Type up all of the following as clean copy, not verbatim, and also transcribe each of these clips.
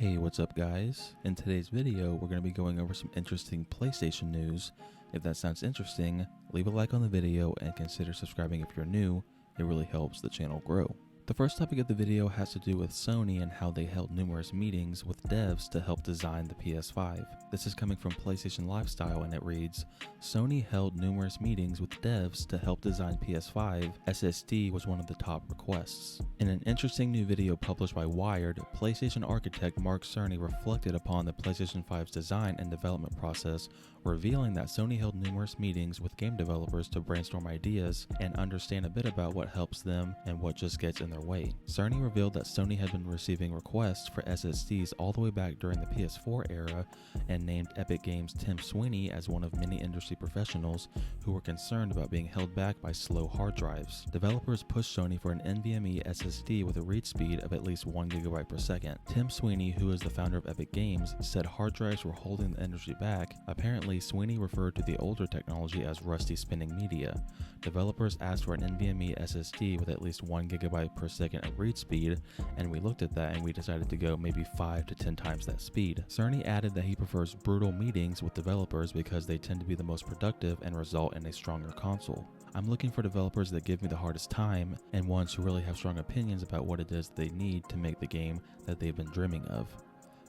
Hey, what's up guys? In today's video, we're going to be going over some interesting PlayStation news. If that sounds interesting, leave a like on the video and consider subscribing if you're new. It really helps the channel grow. The first topic of the video has to do with Sony and how they held numerous meetings with devs to help design the PS5. This is coming from PlayStation Lifestyle and it reads, Sony held numerous meetings with devs to help design PS5. SSD was one of the top requests. In an interesting new video published by Wired, PlayStation Architech Mark Cerny reflected upon the PlayStation 5's design and development process, revealing that Sony held numerous meetings with game developers to brainstorm ideas and understand a bit about what helps them and what just gets in their way. Cerny revealed that Sony had been receiving requests for SSDs all the way back during the PS4 era and named Epic Games' Tim Sweeney as one of many industry professionals who were concerned about being held back by slow hard drives. Developers pushed Sony for an NVMe SSD with a read speed of at least 1 GB per second. Tim Sweeney, who is the founder of Epic Games, said hard drives were holding the industry back. Apparently, Sweeney referred to the older technology as rusty spinning media. Developers asked for an NVMe SSD with at least 1 GB per second of read speed, and we looked at that and we decided to go maybe 5 to 10 times that speed. Cerny added that he prefers brutal meetings with developers because they tend to be the most productive and result in a stronger console. I'm looking for developers that give me the hardest time and ones who really have strong opinions about what it is they need to make the game that they've been dreaming of.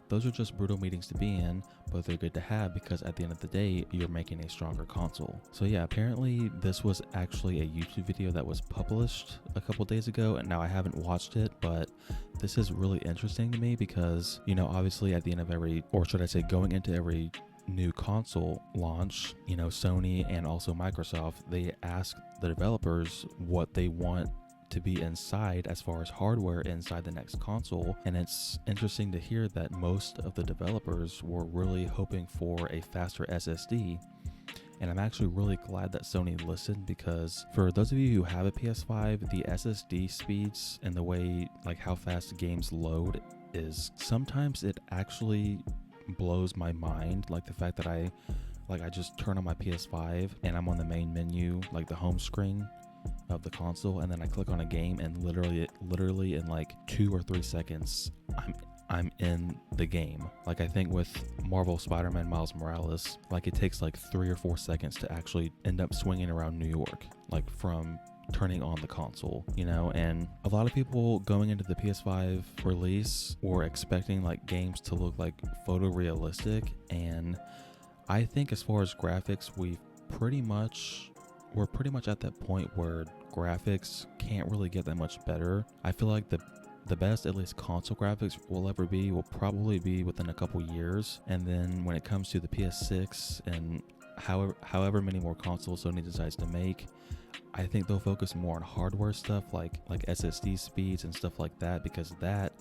Those are just brutal meetings to be in, but they're good to have because at the end of the day, you're making a stronger console. So yeah, apparently this was actually a YouTube video that was published a couple days ago, and now I haven't watched it, but this is really interesting to me because, you know, obviously at the end of every, or should I say going into every new console launch, you know, Sony and also Microsoft, they ask the developers what they want to be inside as far as hardware inside the next console, and it's interesting to hear that most of the developers were really hoping for a faster SSD. And I'm actually really glad that Sony listened, because for those of you who have a PS5, the SSD speeds and the way, like how fast games load is, sometimes it actually blows my mind. Like the fact that I just turn on my PS5 and I'm on the main menu, like the home screen of the console, and then I click on a game and literally in like 2 or 3 seconds I'm in the game. Like I think with Marvel Spider-Man Miles Morales, like it takes like 3 or 4 seconds to actually end up swinging around New York, like from turning on the console, you know. And a lot of people going into the PS5 release were expecting like games to look like photorealistic, and I think as far as graphics, we're pretty much at that point where graphics can't really get that much better. I feel like the best, at least console graphics will ever be, will probably be within a couple years. And then when it comes to the PS6 and however many more consoles Sony decides to make, I think they'll focus more on hardware stuff like SSD speeds and stuff like that, because that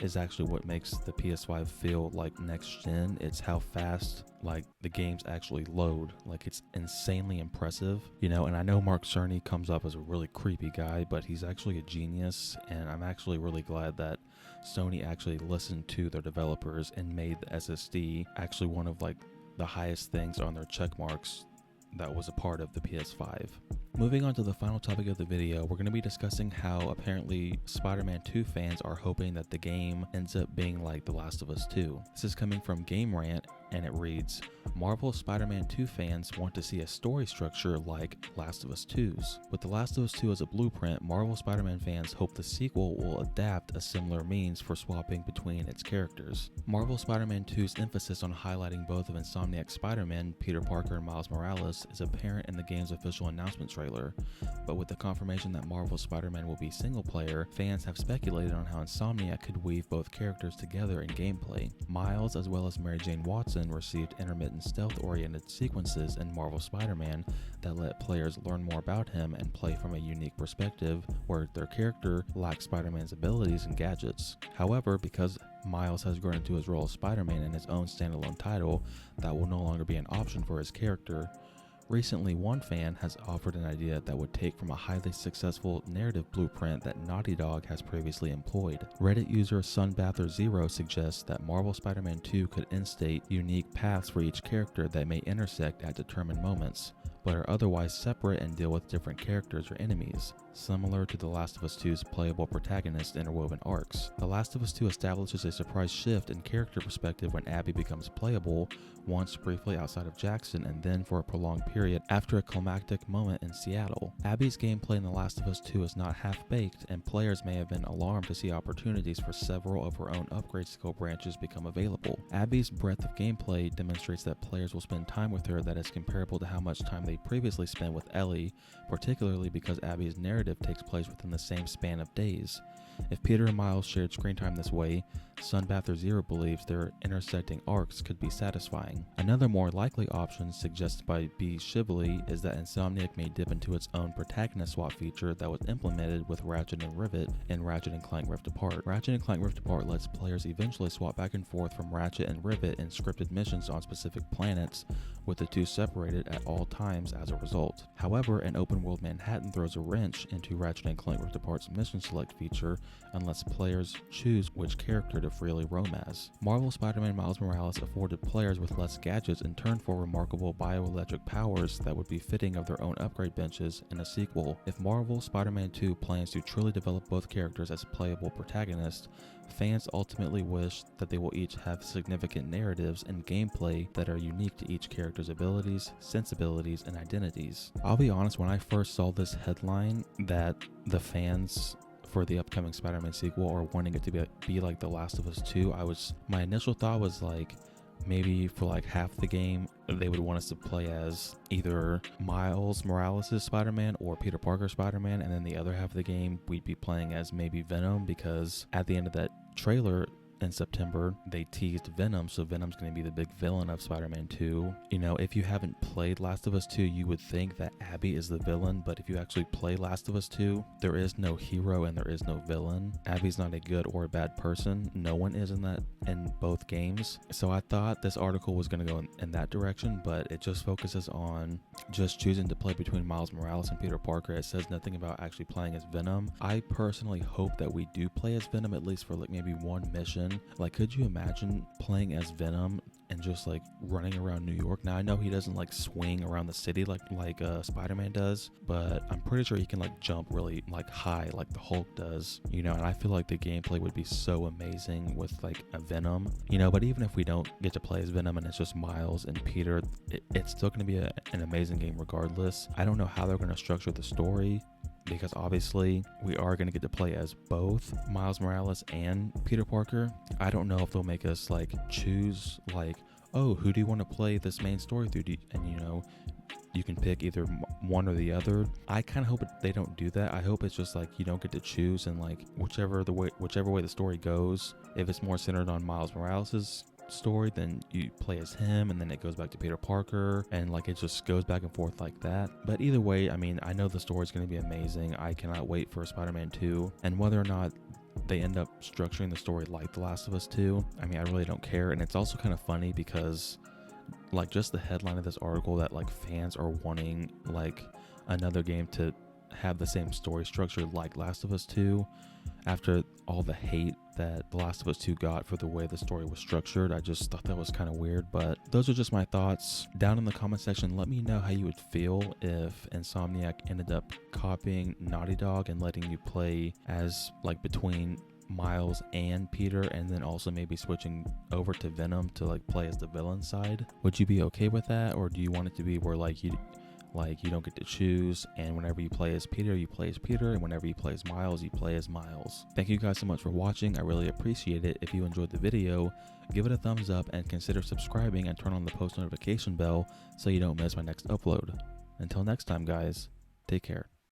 is actually what makes the PS5 feel like next gen. It's how fast like the games actually load. Like it's insanely impressive, you know. And I know Mark Cerny comes up as a really creepy guy, but he's actually a genius, and I'm actually really glad that Sony actually listened to their developers and made the SSD actually one of like the highest things on their check marks that was a part of the PS5. Moving on to the final topic of the video, we're going to be discussing how apparently Spider-Man 2 fans are hoping that the game ends up being like The Last of Us 2. This is coming from Game Rant, and it reads, Marvel Spider-Man 2 fans want to see a story structure like Last of Us 2's. With The Last of Us 2 as a blueprint, Marvel Spider-Man fans hope the sequel will adapt a similar means for swapping between its characters. Marvel Spider-Man 2's emphasis on highlighting both of Insomniac's Spider-Man, Peter Parker and Miles Morales, is apparent in the game's official announcement trailer. But with the confirmation that Marvel Spider-Man will be single player, fans have speculated on how Insomniac could weave both characters together in gameplay. Miles, as well as Mary Jane Watson, received intermittent stealth-oriented sequences in Marvel Spider-Man that let players learn more about him and play from a unique perspective where their character lacks Spider-Man's abilities and gadgets. However, because Miles has grown into his role as Spider-Man in his own standalone title, that will no longer be an option for his character. Recently, one fan has offered an idea that would take from a highly successful narrative blueprint that Naughty Dog has previously employed. Reddit user Sunbather0 suggests that Marvel Spider-Man 2 could instate unique paths for each character that may intersect at determined moments. but are otherwise separate and deal with different characters or enemies, similar to The Last of Us 2's playable protagonist interwoven arcs. The Last of Us 2 establishes a surprise shift in character perspective when Abby becomes playable, once briefly outside of Jackson and then for a prolonged period after a climactic moment in Seattle. Abby's gameplay in The Last of Us 2 is not half-baked, and players may have been alarmed to see opportunities for several of her own upgrade skill branches become available. Abby's breadth of gameplay demonstrates that players will spend time with her that is comparable to how much time they previously spent with Ellie, particularly because Abby's narrative takes place within the same span of days. If Peter and Miles shared screen time this way, Sunbather Zero believes their intersecting arcs could be satisfying. Another more likely option suggested by B. Shively is that Insomniac may dip into its own protagonist swap feature that was implemented with Ratchet and Rivet in Ratchet & Clank Rift Apart. Ratchet & Clank Rift Apart lets players eventually swap back and forth from Ratchet and Rivet in scripted missions on specific planets, with the two separated at all times as a result. However, an open-world Manhattan throws a wrench into Ratchet & Clank Rift Apart's mission select feature unless players choose which character to freely roam as. Marvel Spider-Man Miles Morales afforded players with less gadgets in turn for remarkable bioelectric powers that would be fitting of their own upgrade benches in a sequel. If Marvel Spider-Man 2 plans to truly develop both characters as playable protagonists, fans ultimately wish that they will each have significant narratives and gameplay that are unique to each character's abilities, sensibilities, and identities. I'll be honest, when I first saw this headline that the fans for the upcoming Spider-Man sequel are wanting it to be like The Last of Us 2, my initial thought was like, maybe for like half the game, they would want us to play as either Miles Morales' Spider-Man or Peter Parker Spider-Man, and then the other half of the game, we'd be playing as maybe Venom, because at the end of that trailer in September, they teased Venom, so Venom's going to be the big villain of Spider-Man 2. You know, if you haven't played Last of Us 2, you would think that Abby is the villain, but if you actually play Last of Us 2, there is no hero and there is no villain. Abby's not a good or a bad person. No one is in both games. So I thought this article was going to go in that direction, but it just focuses on just choosing to play between Miles Morales and Peter Parker. It says nothing about actually playing as Venom. I personally hope that we do play as Venom, at least for like maybe one mission. Like, could you imagine playing as Venom and just like running around New York? Now I know he doesn't like swing around the city like Spider-Man does, but I'm pretty sure he can like jump really like high like the Hulk does, you know, and I feel like the gameplay would be so amazing with like a Venom, you know. But even if we don't get to play as Venom and it's just Miles and Peter, it's still going to be an amazing game regardless. I don't know how they're going to structure the story, because obviously we are going to get to play as both Miles Morales and Peter Parker. I don't know if they'll make us like choose like, oh, who do you want to play this main story through, and you know, you can pick either one or the other. I kind of hope they don't do that. I hope it's just like you don't get to choose, and like whichever way the story goes, if it's more centered on Miles Morales's story, then you play as him, and then it goes back to Peter Parker, and like it just goes back and forth like that. But either way, I mean, I know the story is going to be amazing. I cannot wait for Spider-Man 2, and whether or not they end up structuring the story like The Last of Us 2, I mean, I really don't care. And it's also kind of funny because like just the headline of this article that like fans are wanting like another game to have the same story structure like Last of Us 2 after all the hate that The Last of Us 2 got for the way the story was structured. I just thought that was kind of weird, but those are just my thoughts. Down in the comment section, let me know how you would feel if Insomniac ended up copying Naughty Dog and letting you play as like between Miles and Peter, and then also maybe switching over to Venom to like play as the villain side. Would you be okay with that, or do you want it to be where like you don't get to choose, and whenever you play as Peter, you play as Peter, and whenever you play as Miles, you play as Miles? Thank you guys so much for watching. I really appreciate it. If you enjoyed the video, give it a thumbs up and consider subscribing and turn on the post notification bell so you don't miss my next upload. Until next time, guys, take care.